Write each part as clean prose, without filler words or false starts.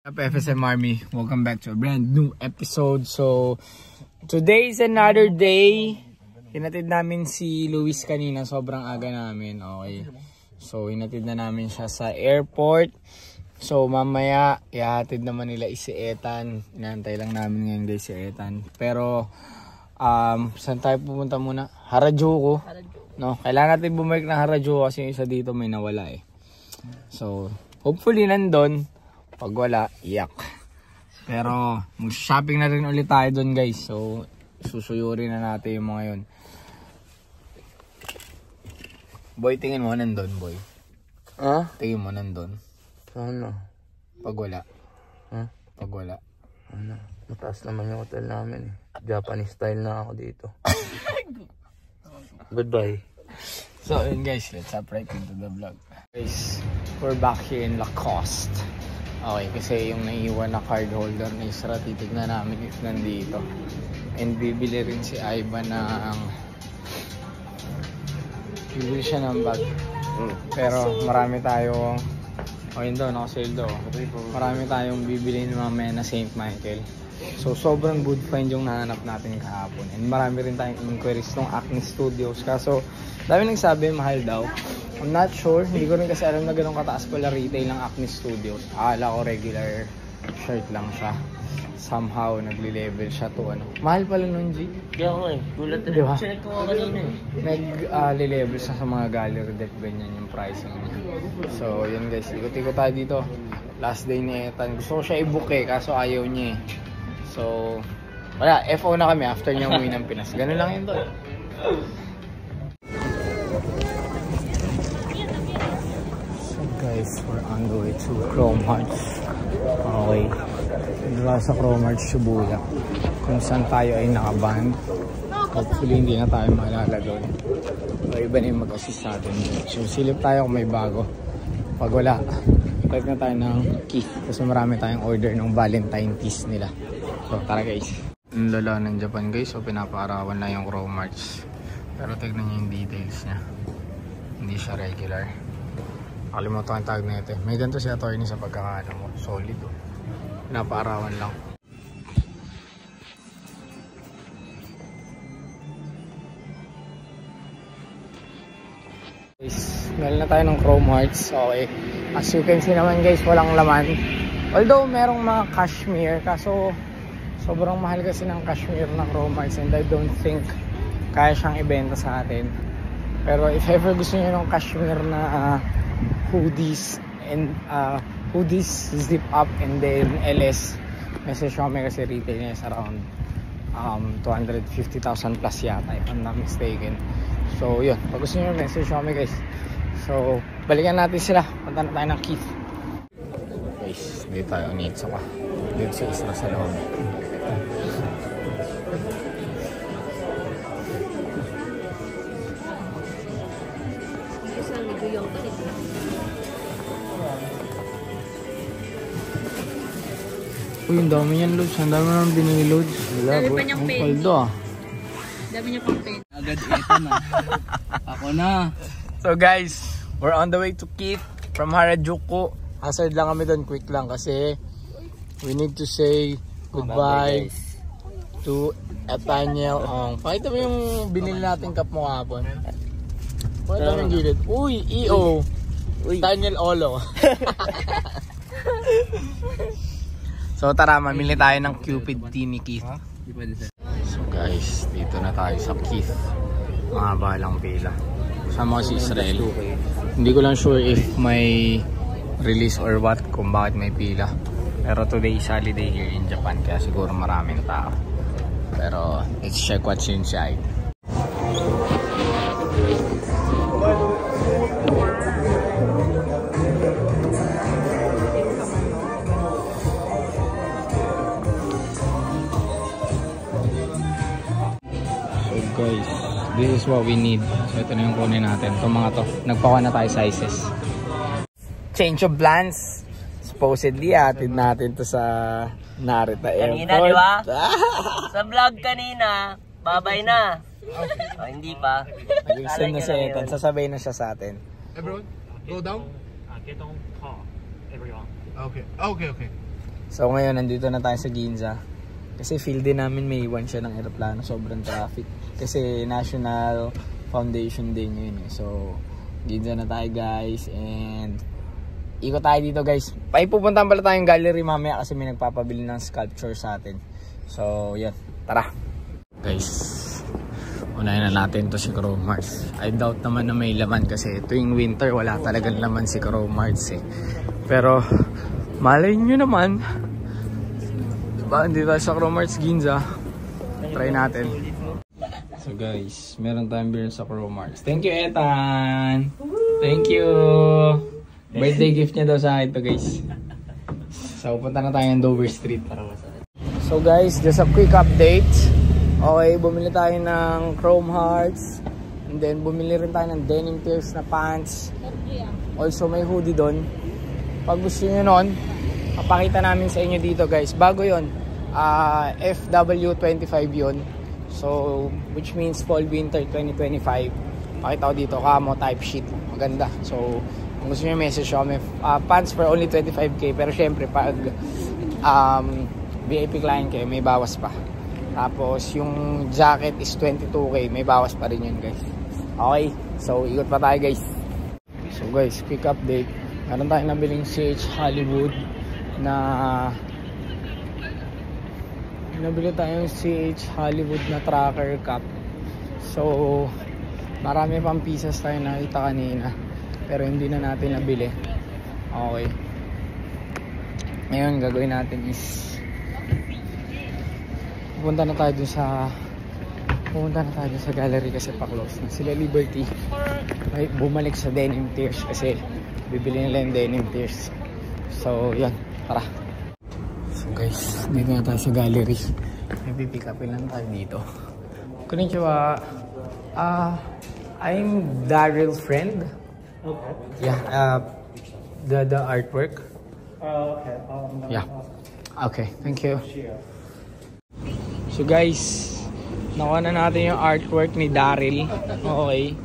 Up FSM Army, welcome back to a brand new episode. So today is another day. Hinatid namin si Luis kanina, sobrang aga namin. Okay, so hinatid na namin siya sa airport. So mamaya ihatid naman nila si Ethan. Inaantay lang namin ngayon guys si Ethan. Pero saan tayo pupunta muna? Harajuku. No, kailangan natin bumalik ng Harajuku kasi yung isa dito may nawala eh. So hopefully nandun. Pag wala, iyak. Pero mag-shopping na rin ulit tayo doon guys. So susuyurin na natin yung mga yun. Boy, tingin mo nandun boy. Ha? Tingin mo nandun. Ano? Pag wala. Ha? Pag wala. Ano? Mataas naman yung hotel namin eh. Japanese style na ako dito. Goodbye. So yun guys, let's hop right into the vlog. Guys, we're back here in Lacoste. Okay, kasi yung naiiwan na card holder ni Isra, titignan namin if nandito. And bibili rin si Ivan ng bibili siya ng bag. Pero marami tayong yun doon, nakasale doon. Marami tayong bibili mamaya na St. Michael. So sobrang good find yung nahanap natin kahapon. And marami rin tayong inquiries ng Acne Studios. Kaso dami nagsabi mahal daw. I'm not sure, hindi ko rin kasi alam na ganun kataas pala retail ng Acne Studios. Akala ko regular shirt lang siya. Somehow nagli-level siya to ano. Mahal pala nun G. Kaya ko eh, gulat rin. Diba? Check ko kanina eh. Nag-level siya sa mga gallery deck, ganyan yung pricing niya. So yun guys, ikot-ikot tayo dito. Last day ni Ethan. Gusto ko siya i-book eh, kaso ayaw niya eh. So wala, FO na kami after niya umuwi ng Pinas. Ganun lang yun to eh. Guys, we're on the way to Chrome Hearts. Okay. Diba sa Chrome Hearts, Shibuya. Kung saan tayo ay nakaban. Hopefully hindi na tayo maalala doon. So, iba na yung mag-assist sa atin. So, silip tayo kung may bago. Pag wala, type na tayo ng key. Kasi marami tayong order ng Valentine keys nila. So, tara guys. Yung lala ng Japan guys. So, pinapaarawan na yung Chrome Hearts. Pero tignan nyo yung details niya. Hindi siya regular. Nakalimutan ang tag na ito. May ganito si attorney sa pagkakaano mo. Solid oh. Pinapaarawan lang. Guys, meron na tayo ng Chrome Hearts. Okay. As you can see naman guys, walang laman. Although merong mga cashmere. Kaso sobrang mahal kasi ng cashmere ng Chrome Hearts. And I don't think kaya siyang ibenta sa atin. Pero if ever gusto niyo ng cashmere na hoodies and hoodies zip up and then LS, message kami kasi retail niya is around 250,000 plus yata if I'm not mistaken. So yun, pag gusto niyo message kami guys. So balikan natin sila, punta na tayo ng Keith. Guys, dito tayo unito pa dito sa Isra sa loob. Uy, ang dami yan loads. Ang dami naman binili loads. Dami pa niyang penny. Paldo ah. Dami niya pang penny. Agad ito na. Ako na. So guys, we're on the way to Keith from Harajuku. Hazard lang kami doon, quick lang kasi we need to say goodbye to Nathaniel Ong. Pakita mo yung binili natin cup mo kahapon. Pakita mo yung gilid. Uy, EO. Daniel Olo. So tara, mamili tayo ng Cupid tea ni Keith. So guys, dito na tayo sa Keith. Mahaba lang pila. Kasama ko si Israel. Hindi ko lang sure if may release or what, kung bakit may pila. Pero today is holiday here in Japan, kaya siguro maraming tao. Pero let's check what's inside. Guys, this is what we need. So ito na yung kunin natin. Itong mga to, nagpakuha na tayo sizes. Change of plans. Supposedly atid natin to sa Narita Airport. Kanina diba? Sa vlog kanina, babay na. O hindi pa. Nag-extend na si Ethan. Sasabay na siya sa atin. Everyone, go down. Get on car, everyone. Okay. So ngayon, nandito na tayo sa Ginza. Kasi feel din namin may iwan siya ng aeroplano, sobrang traffic. Kasi National Foundation Day ngayon eh. So, Ginza na tayo guys. And ikot tayo dito guys. Pupuntahan pala tayong gallery mamaya kasi may nagpapabili ng sculpture sa atin. So, yan. Tara! Guys, unahin na natin to si Chrome Mars. I doubt naman na may laman kasi tuwing winter wala talagang laman si Chrome Mars eh. Pero, malay nyo naman. Diba? Hindi tayo sa Chrome Mars Ginza. Try natin. So guys, meron tayong beer sa Chrome Mars. Thank you, Ethan! Thank you! Birthday gift niya daw sa akin to guys. So, punta na tayo ng Dover Street. So guys, just a quick update. Okay, bumili tayo ng Chrome Hearts. And then, bumili rin tayo ng Denim Tears na pants. Also, may hoodie doon. Pag gusto nyo nun, papakita namin sa inyo dito guys. Bago yon, FW25 yon. So, which means Fall Winter 2025. Pakita ko dito, camo type sheet. Maganda. So, kung gusto nyo message ko, may pants for only 25k. Pero syempre, pag VIP client kayo, may bawas pa. Tapos, yung jacket is 22k. May bawas pa rin yun guys. Okay, so ikot pa tayo guys. So guys, quick update. Meron tayong nabiling CH Hollywood na nabili tayong CH Hollywood na tracker cup. So marami pang pieces tayo nakita kanina pero hindi na natin nabili. Okay, ngayon gagawin natin is pupunta na tayo dun sa gallery kasi pa-close na sila Liberty. Ay, bumalik sa Denim Tears kasi bibili nila yung Denim Tears. So yan, tara. So guys, dito na tayo sa gallery. May pick upin lang tayo dito. Konnichiwa. I'm Daryl's friend. Okay. Yeah, the artwork. Okay. Yeah. Okay, thank you. So guys, nakuha na natin yung artwork ni Daryl. Okay.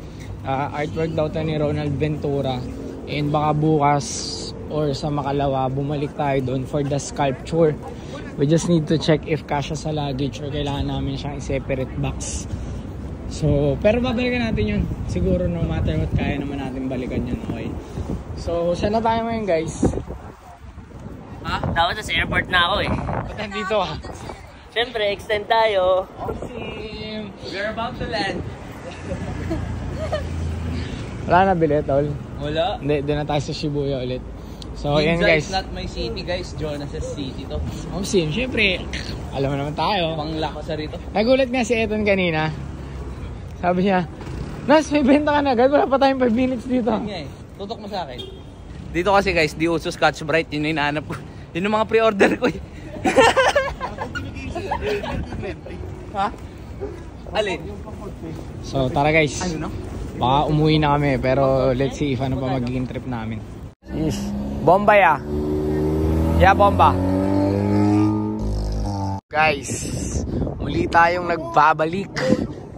Artwork daw to ni Ronald Ventura. And baka bukas or sa Makalawa, bumalik tayo doon for the sculpture. We just need to check if kasha sa luggage or kailangan namin siyang i-separate box. So, pero babalikan natin yun. Siguro no matter what, kaya naman natin balikan yun. Okay. So, saan na tayo ngayon guys? Ha? Dapat sa airport na ako eh. Ba't nandito ah? Siyempre, extend tayo. Awesome! We're about to land. Wala na bilet, tol? Wala. Hindi, doon na tayo sa Shibuya ulit. So, yan Ginza guys. is not my city guys. Jonas' city to. Awesome, syempre. Alam mo naman tayo. Panglako sa rito. Nagulat nga si Ethan kanina. Sabi niya, Nas, may benta ka na agad. Wala pa tayong 5 minutes dito. Yun nga eh. Tutok mo sa akin. Dito kasi guys, di uso Scotch Brite. Yun yung hinahanap ko. Yun yung mga pre-order ko eh. Ha? Alin? So, tara guys. Ano no? Baka umuwi na kami. Pero let's see if ano pa magiging trip namin. Yes. Bomba ya. Yeah, bomba. Guys, muli tayong nagbabalik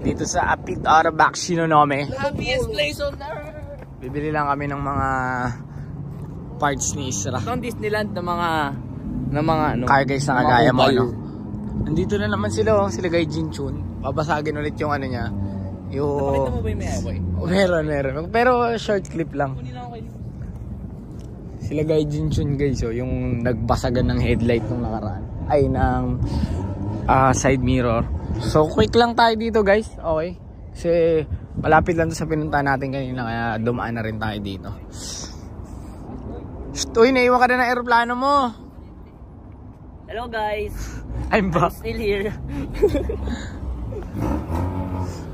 dito sa Apit Arabak Shinonome. Happiest place on earth. Bibili lang kami ng mga parts ni Isra. Ito ang Disneyland ng mga ano. Kaya guys, nakagaya mo, upal. no? Nandito na naman sila, oh. Sila kay Jinchun. Babasagin ulit yung ano niya. Napakita mo ba yung may away? Meron. Pero short clip lang. Kunin lang ako kayo. Sila kay Jinchun guys, oh. Yung nagbasagan ng headlight nung nakaraan. Ay, ng side mirror. So, quick lang tayo dito guys. Okay. Kasi malapit lang sa pinuntahan natin kanina. Kaya dumaan na rin tayo dito. Uy, naiwan ka na ng aeroplano mo. Hello guys. I'm back. I'm still here.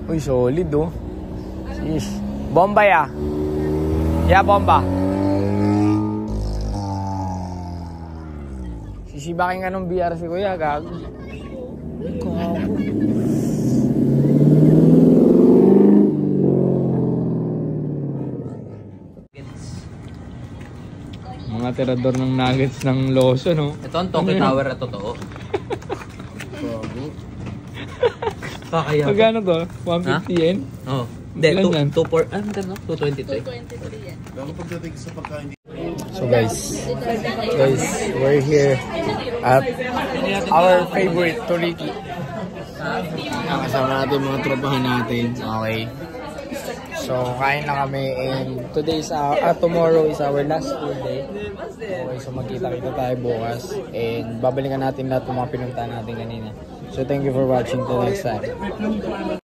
Uy, solid oh. Sheesh. Bomba ya. Yeah, bomba. Sisibakin ka ng BR si kuya, gago. Mga tirador ng nuggets ng Loso, no? Ito ang Tokyo Tower na totoo. Kakaya. Magkano to? 150 yen? Oo. Hindi, Ilan yan? 223. 223 yan. So guys, we're here At our favorite, Toriki. Kasama natin mga tropahan natin. Okay. So, kain na kami and tomorrow is our last school day. Okay, so magkita-kita tayo bukas and babalikan natin lahat ng mga pinuntahan natin kanina. So, thank you for watching till next time.